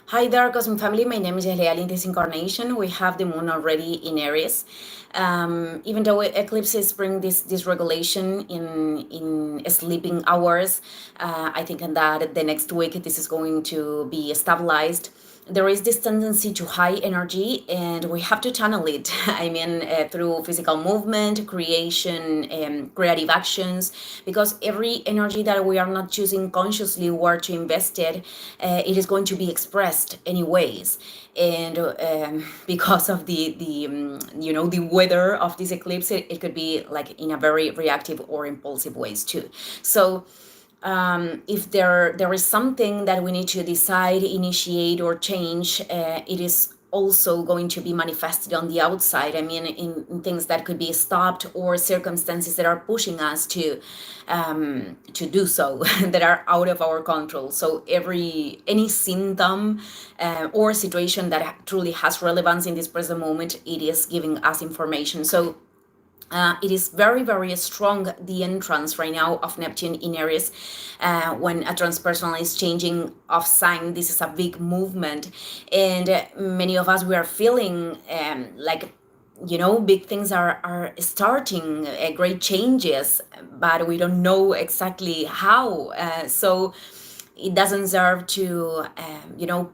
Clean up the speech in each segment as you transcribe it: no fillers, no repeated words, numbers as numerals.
Hi there, Cosmic Family. My name is Eliel. In this incarnation, we have the moon already in Aries. Even though eclipses bring this dysregulation in sleeping hours, I think that the next week this is going to be stabilized. There is this tendency to high energy, and we have to channel it. I mean, through physical movement, creation, creative actions, because every energy that we are not choosing consciously where to invest it, it is going to be expressed anyways. And because of the weather of this eclipse, it could be like in a very reactive or impulsive ways too. So if there is something that we need to decide, initiate, or change, it is also going to be manifested on the outside. I mean, in things that could be stopped or circumstances that are pushing us to do so that are out of our control. So any symptom or situation that truly has relevance in this present moment, it is giving us information. So it is very, very strong, the entrance right now of Neptune in Aries. When a transpersonal is changing of sign, this is a big movement. And many of us, we are feeling big things are starting, great changes, but we don't know exactly how. So it doesn't serve to,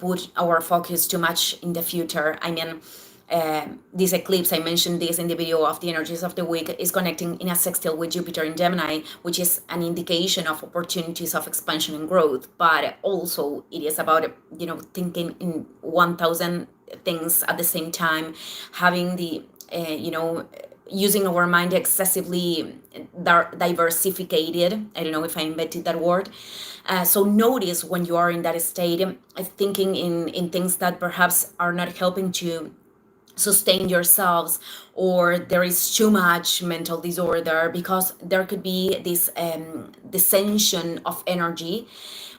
put our focus too much in the future. I mean, this eclipse, I mentioned this in the video of the energies of the week, is connecting in a sextile with Jupiter in Gemini, which is an indication of opportunities of expansion and growth. But also, it is about, thinking in 1,000 things at the same time, having using our mind excessively diversificated. I don't know if I invented that word. So notice when you are in that state, thinking in things that perhaps are not helping to sustain yourselves, or there is too much mental disorder, because there could be this dissension of energy,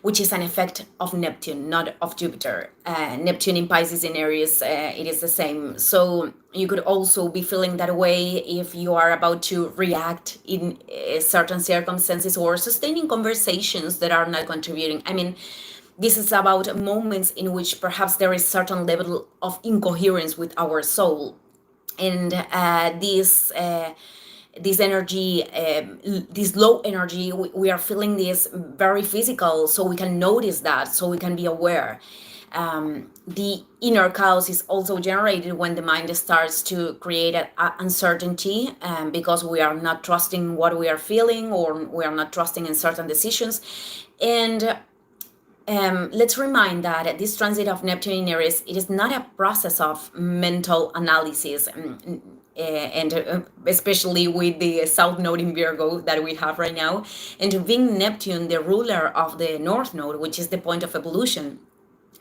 which is an effect of Neptune, not of Jupiter. Neptune in Pisces in Aries, it is the same. So you could also be feeling that way if you are about to react in certain circumstances, or sustaining conversations that are not contributing. I mean, this is about moments in which perhaps there is certain level of incoherence with our soul, and this energy, this low energy, we are feeling this very physical, so we can notice that, so we can be aware. The inner chaos is also generated when the mind starts to create uncertainty, because we are not trusting what we are feeling, or we are not trusting in certain decisions. And let's remind that this transit of Neptune in Aries, it is not a process of mental analysis, and especially with the South Node in Virgo that we have right now, and being Neptune, the ruler of the North Node, which is the point of evolution.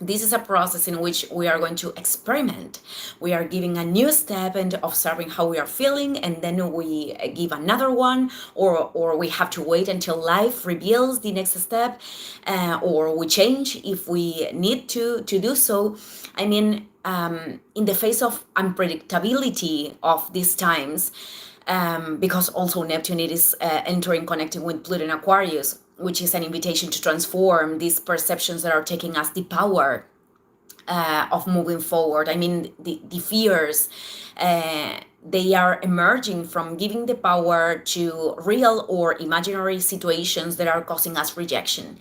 This is a process in which we are going to experiment. We are giving a new step and observing how we are feeling, and then we give another one, or we have to wait until life reveals the next step, or we change if we need to do so. I mean, in the face of unpredictability of these times, because also Neptune, it is entering, connecting with Pluto in Aquarius, which is an invitation to transform these perceptions that are taking us the power of moving forward. I mean, the fears, they are emerging from giving the power to real or imaginary situations that are causing us rejection.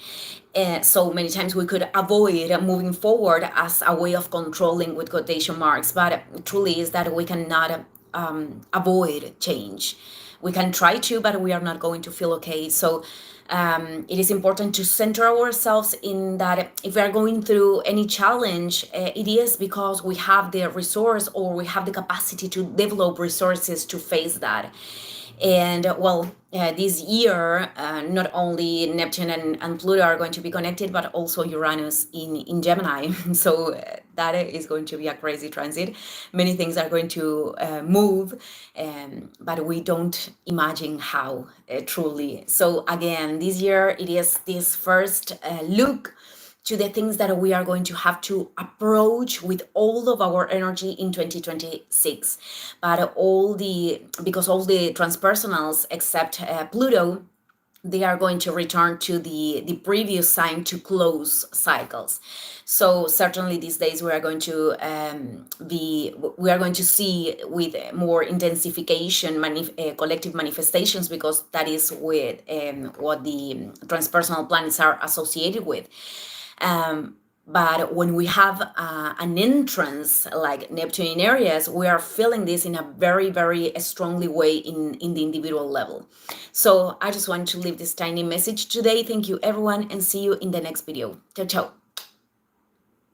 So many times we could avoid moving forward as a way of controlling, with quotation marks, but truly is that we cannot avoid change. We can try to, but we are not going to feel okay. So it is important to center ourselves in that if we are going through any challenge, it is because we have the resource, or we have the capacity to develop resources to face that. And this year, not only Neptune and Pluto are going to be connected, but also Uranus in Gemini. So that is going to be a crazy transit. Many things are going to move, but we don't imagine how, truly. So again, this year, it is this first look to the things that we are going to have to approach with all of our energy in 2026. But because all the transpersonals except Pluto, they are going to return to the previous sign to close cycles. So certainly these days we are going to we are going to see with more intensification collective manifestations, because that is with what the transpersonal planets are associated with. But when we have an entrance like Neptune in Aries, we are feeling this in a very, very strongly way in the individual level. So I just want to leave this tiny message today. Thank you, everyone, and see you in the next video. Ciao, ciao.